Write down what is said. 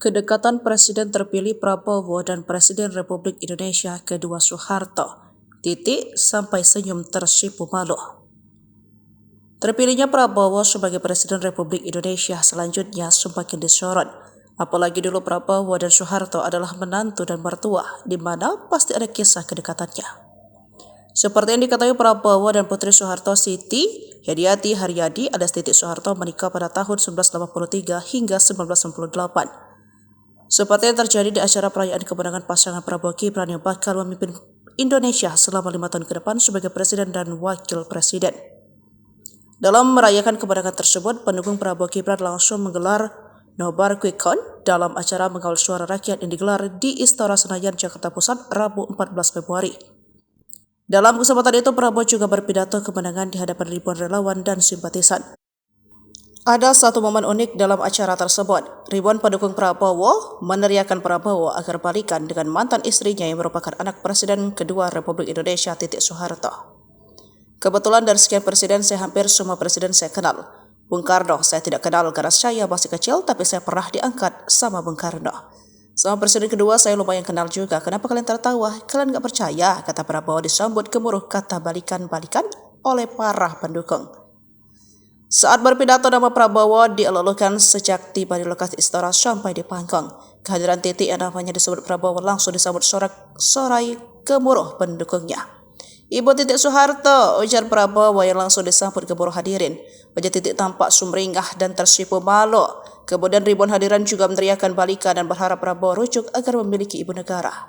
kedekatan Presiden terpilih Prabowo dan Presiden Republik Indonesia kedua Soeharto, sampai senyum tersipu malu. Terpilihnya Prabowo sebagai Presiden Republik Indonesia selanjutnya semakin disorot. Apalagi dulu Prabowo dan Soeharto adalah menantu dan mertua, di mana pasti ada kisah kedekatannya. Seperti yang diketahui, Prabowo dan Putri Soeharto, Siti Hediati Haryadi alias Titik Soeharto, menikah pada tahun 1983 hingga 1998. Seperti yang terjadi di acara perayaan kemenangan pasangan Prabowo Gibran yang bakal memimpin Indonesia selama 5 tahun ke depan sebagai Presiden dan Wakil Presiden. Dalam merayakan kemenangan tersebut, pendukung Prabowo Gibran langsung menggelar nobar quick count dalam acara mengawal suara rakyat yang digelar di Istora Senayan, Jakarta Pusat, Rabu 14 Februari. Dalam kesempatan itu, Prabowo juga berpidato kemenangan di hadapan ribuan relawan dan simpatisan. Ada satu momen unik dalam acara tersebut. Ribuan pendukung Prabowo meneriakan Prabowo agar balikan dengan mantan istrinya yang merupakan anak Presiden kedua Republik Indonesia, Titik Soeharto. Kebetulan dari sekian presiden, hampir semua presiden saya kenal. Bung Karno saya tidak kenal karena saya masih kecil, tapi saya pernah diangkat sama Bung Karno. Sama presiden kedua saya lumayan kenal juga. Kenapa kalian tertawa? Kalian gak percaya? Kata Prabowo disambut gemuruh kata balikan-balikan oleh para pendukung. Saat berpidato, nama Prabowo dielulukan sejak tiba di lokasi Istora sampai di panggung. Kehadiran Titik yang namanya disebut Prabowo langsung disambut sorak-sorai gemuruh pendukungnya. Ibu Titik Soeharto, ujar Prabowo yang langsung disambut gemuruh hadirin. Wajah Titik tampak sumringah dan tersipu malu. Kemudian ribuan hadirin juga meneriakkan balikan dan berharap Prabowo rujuk agar memiliki ibu negara.